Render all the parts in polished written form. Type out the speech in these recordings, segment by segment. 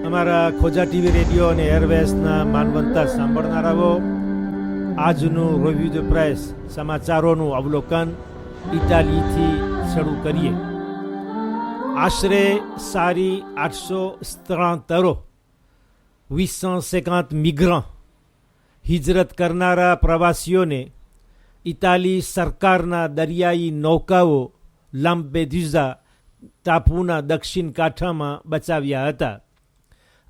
અમારા ખોજા TV radio અને એરવેસના માનવંતા સાંભળનારાઓ, આજનું રિવ્યુ ધ પ્રેસ સમાચારોનું અવલોકન ઇટાલીથી શરૂ કરીએ. આશરે સારી 873 850 મિગ્રન્ટ હિજરત કરનારા પ્રવાસીઓને ઇટાલી સરકારના દરિયાઈ નૌકાઓ લામ્પેડુઝા ટાપુના દક્ષિણ કાંઠામાં બચાવ્યા હતા.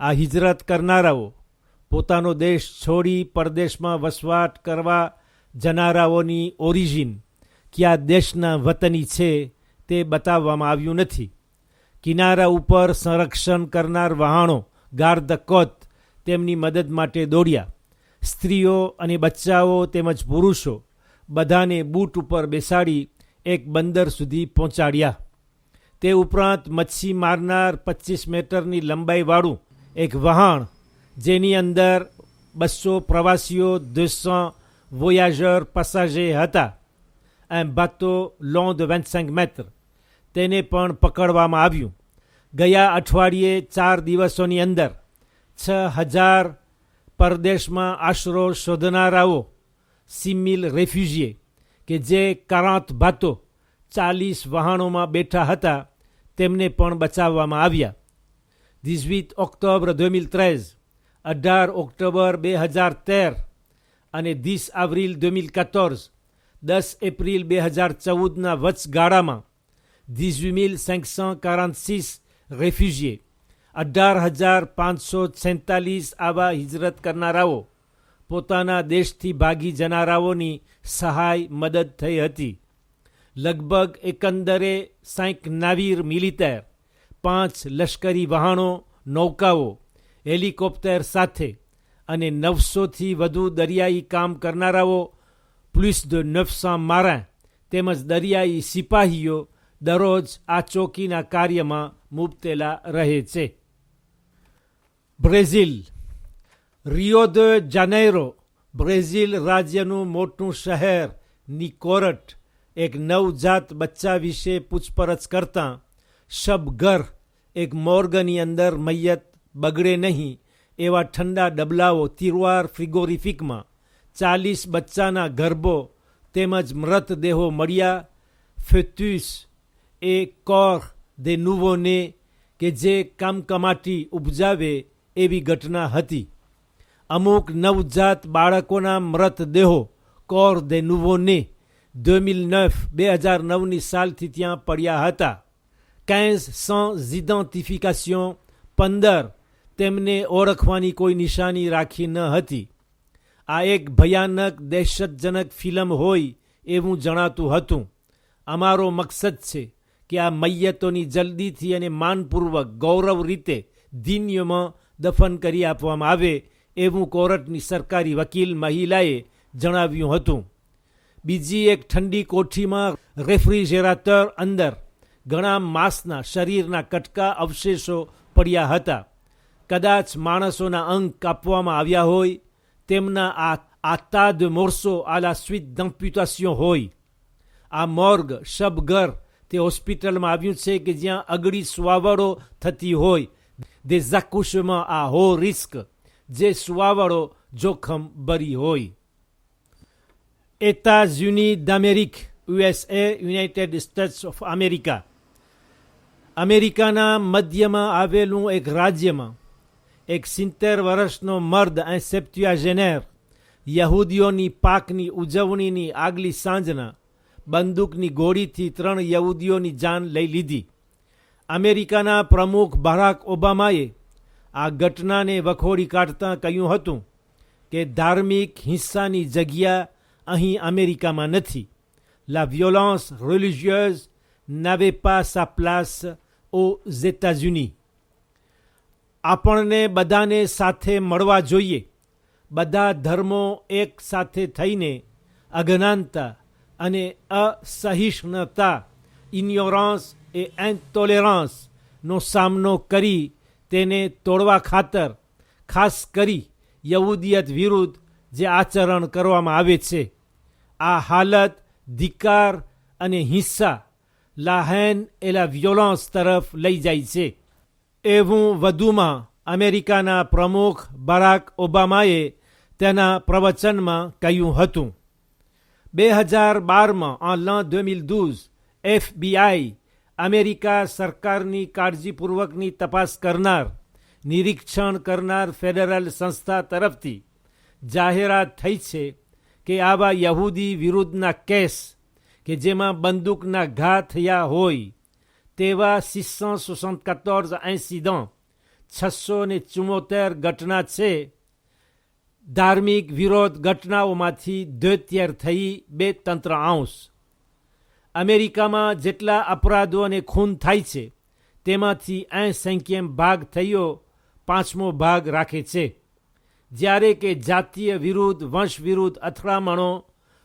આ હિજરત કરનારાઓ પોતાનો દેશ છોડી પરદેશમાં વસવાટ કરવા જનારાઓની ઓરિજિન કયા દેશના વતની છે તે બતાવવામાં આવ્યું નથી. કિનારા ઉપર સંરક્ષણ કરનાર વહાણો ગાર્ડ કોત તેમની મદદ માટે દોડ્યા. સ્ત્રીઓ અને બચ્ચાઓ તેમજ પુરુષો બધાને બૂટ ઉપર બેસાડી એક બંદર સુધી પહોંચાડ્યા. તે ઉપરાંત મચ્છી મારનાર 25 મીટરની લંબાઈવાળું એક વહાણ, જેની અંદર 200 પ્રવાસીઓ 200 વોયાજર પસાજે હતા, un bateau long de 25 mètres, તેને પણ પકડવામાં આવ્યું. ગયા અઠવાડિયે 4 દિવસોની અંદર 6000 પરદેશમાં આશરો શોધનારાઓ 6000 રેફ્યુજીએ કે જે 40 બાતો 40 વહાણોમાં બેઠા હતા તેમને પણ બચાવવામાં આવ્યા. 18 ઓક્ટોબર 2013, 18 ઓક્ટોબર 2013 અને 10 એપ્રિલ 2014, 10 એપ્રિલ 2014ના વચગાળામાં 18546 રેફ્યુજીએ, 18546 આવા હિજરત કરનારાઓ પોતાના દેશથી ભાગી જનારાઓની સહાય મદદ થઈ હતી. લગભગ એકંદરે 5 નાવીર મિલિટેર, 5 લશ્કરી વહાણો, નૌકાઓ, હેલિકોપ્ટર સાથે અને 900થી વધુ દરિયાઈ કામ કરનારાઓ, પ્લસ de 900 મારાં તેમજ દરિયાઈ સિપાહીઓ દરરોજ આ ચોકીના કાર્યમાં મુબતેલા રહે છે. બ્રેઝિલ. રિયો de જાનેરો, બ્રેઝિલ રાજ્યનું મોટું શહેર ની એક નવજાત બચ્ચા વિશે પૂછપરછ કરતાં શબઘર એક મોર્ગની અંદર મૈયત બગડે નહીં એવા ઠંડા ડબલાઓ તિરવાર ફ્રિગોરિફિકમાં 40 બચ્ચાના ગર્ભો તેમજ મૃતદેહો મળ્યા. ફેટ્યુસ એ કોર દે નુવોને કે જે કામકમાટી ઉપજાવે એવી ઘટના હતી. અમુક નવજાત બાળકોના મૃતદેહો કોર દે નુવોને 2009ની સાલથી ત્યાં પડ્યા હતા. 15 sans identification, 15 તેમને ઓળખવાની કોઈ નિશાની રાખી ન હતી. આ એક ભયાનક દહેશતજનક ફિલ્મ હોય એવું જણાતું હતું. અમારો મકસદ છે કે આ મૈયતોની જલ્દીથી અને માનપૂર્વક ગૌરવ રીતે દિન્યમાં દફન કરી આપવામાં આવે એવું કોર્ટની સરકારી વકીલ મહિલાએ જણાવ્યું હતું. બીજી એક ઠંડી કોઠીમાં રેફ્રિજરેટર અંદર ઘણા માંસના શરીરના કટકા અવશેષો પડ્યા હતા. કદાચ માણસોના અંગ કાપવામાં આવ્યા હોય, તેમના આ tas de morceaux à la suite d'amputation હોય. આ મોર્ગ શબઘર તે હોસ્પિટલમાં આવ્યું છે કે જ્યાં અગડી સુવાવડો થતી હોય, des accouchements à haut risque, જે સુવાવડો જોખમ ભરી હોય. એતાઝ-યુની d'Amérique, USA, United states of America. અમેરિકાના મધ્યમાં આવેલું એક રાજ્યમાં એક 70 વર્ષનો મર્દ, un septuagénaire, યહૂદીઓની પાકની ઉજવણીની આગલી સાંજના બંદૂકની ગોળીથી 3 યહૂદીઓની જાન લઈ લીધી. અમેરિકાના પ્રમુખ બરાક ઓબામાએ આ ઘટનાને વખોડી કાઢતાં કહ્યું હતું કે ધાર્મિક હિંસાની જગ્યા અહીં અમેરિકામાં નથી. La violence religieuse n'avait pas sa place aux États-Unis. આપણને બધાને સાથે મળવા જોઈએ. બધા ધર્મો એક સાથે થઈને અજ્ઞાનતા અને અસહિષ્ણુતા, ઇગ્નોરન્સ એ ઇન્ટોલેરન્સનો સામનો કરી તેને તોડવા ખાતર ખાસ કરી યહૂદિયત વિરુદ્ધ જે આચરણ કરવામાં આવે છે, આ હાલત ધિક્કાર અને હિંસા, la haine et la violence તરફ લઈ જાય છે. એવું વધુમાં અમેરિકાના પ્રમુખ બરાક ઓબામાએ તેના પ્રવચનમાં કહ્યું હતું. 2012માં en l'an 2012 FBI અમેરિકા સરકારની કાળજીપૂર્વકની તપાસ કરનાર, નિરીક્ષણ કરનાર ફેડરલ સંસ્થા તરફથી જાહેરાત થઈ છે કે આવા યહૂદી વિરુદ્ધના કેસ કે જેમાં બંદૂકના ઘા થયા હોય તેવા 674 ઇન્સિડન્ટ 674 ઘટના છે. ધાર્મિક વિરોધ ઘટનાઓમાંથી 2/3 થઈ 2/3. અમેરિકામાં જેટલા અપરાધો અને ખૂન થાય છે તેમાંથી 1/5 ભાગ થયો 5મો ભાગ રાખે છે, જ્યારે કે જાતીય વિરુદ્ધ, વંશ વિરુદ્ધ અથડામણો,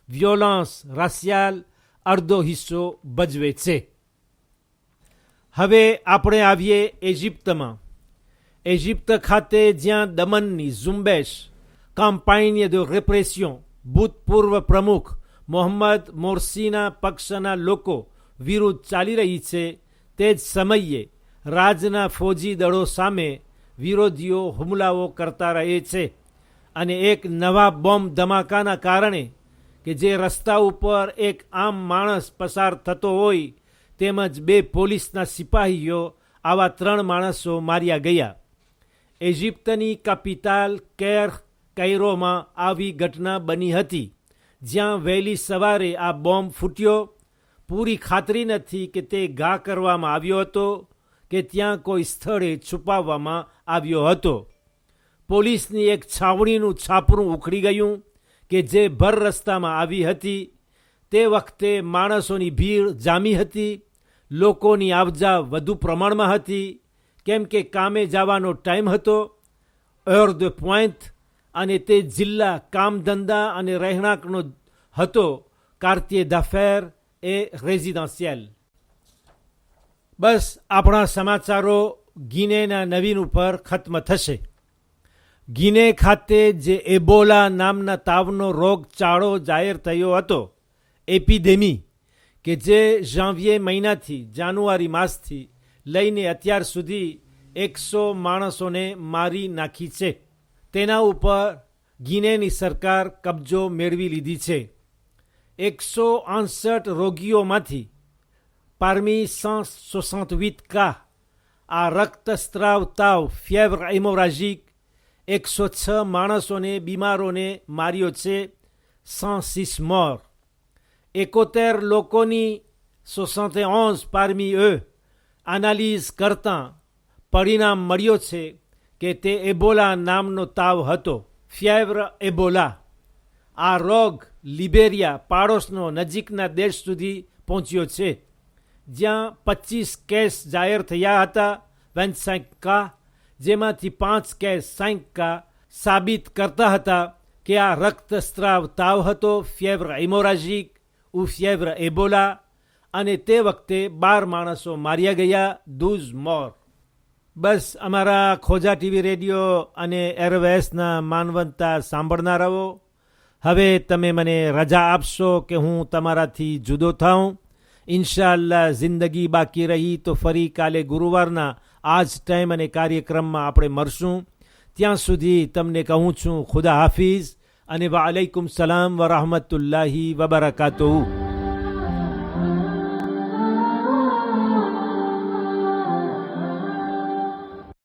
વ્યોલન્સ, રાશિયાલ અડધો હિસ્સો ભજવે છે. હવે આપણે આવીએ ઇજિપ્તમાં. ઇજિપ્ત ખાતે જ્યાં દમનની ઝુંબેશ, campagne de répression, ભૂતપૂર્વ પ્રમુખ મોહમ્મદ મોર્સીના પક્ષના લોકો વિરુદ્ધ ચાલી રહી છે, તે જ સમયે રાજના ફૌજી દળો સામે વિરોધીઓ હુમલાઓ કરતા રહે છે. અને એક નવા બોમ્બ ધમાકાના કારણે કે જે રસ્તા ઉપર એક આમ માણસ પસાર થતો હોય તેમજ 2 પોલીસના સિપાહીઓ, આવા 3 માણસો માર્યા ગયા. ઇજિપ્તની કેપિટલ કૈરોમાં આવી ઘટના બની હતી, જ્યાં વહેલી સવારે આ બોમ્બ ફૂટ્યો. પૂરી ખાતરી નથી કે તે ઘા કરવામાં આવ્યો હતો કે ત્યાં કોઈ સ્થળે છુપાવવામાં આવ્યો હતો. પોલીસની એક છાવણીનું છાપરું ઉખડી ગયું કે જે ભર રસ્તામાં આવી હતી. તે વખતે માણસોની ભીડ જામી હતી. લોકોની આવજા વધુ પ્રમાણમાં હતી, કેમ કે કામે જવાનો ટાઈમ હતો, heure de pointe, અને તે જિલ્લા કામધંધા અને રહેણાંકનો હતો, quartier d'affaires et résidentiel. બસ આપણા સમાચારો ગિનેના નવીન ઉપર ખત્મ થશે. ગિને ખાતે જે એબોલા નામના તાવનો રોગચાળો જાહેર થયો હતો, એપિડેમી, કે જે જાન્વિયે મહિનાથી જાન્યુઆરી માસથી લઈને અત્યાર સુધી 100 માણસોને મારી નાખી છે. તેના ઉપર ગિનેની સરકાર કબજો મેળવી લીધી છે. 168 રોગીઓમાંથી parmi 168 cas આ રક્તસ્રાવ તાવ, ફિèvre hémorragique, 106 માણસોને બીમારોને માર્યો છે, 106 morts. 71 લોકોની 71 parmi eux એનાલિઝ કરતાં પરિણામ મળ્યો છે કે તે એબોલા નામનો તાવ હતો, ફિèvre એબોલા. આ રોગ લિબેરિયા, પાડોશનો નજીકના દેશ સુધી પહોંચ્યો છે, જ્યાં 25 કેસ જાહેર થયા હતા, 25 cas, જેમાંથી 5 કેસ 5 cas સાબિત કરતા હતા કે આ રક્તસ્રાવ તાવ હતો, ફિèvre hémorragique ou ફિèvre એબોલા, અને તે વખતે 12 માણસો માર્યા ગયા, 12 morts. બસ અમારા ખોજા ટીવી રેડિયો અને એરવેસના માનવંતા સાંભળનારાઓ, હવે તમે મને રજા આપશો કે હું તમારાથી જુદો થાઉં. ઇન્શાઅલ્લાહ જિંદગી બાકી રહી તો ફરી કાલે ગુરુવારના આ જ ટાઈમ અને કાર્યક્રમમાં આપણે મળશું. ત્યાં સુધી તમને કહું છું ખુદા હાફિઝ અને વાલેકુમ સલામ વરહમતુલ્લાહી વબરકાતુહુ.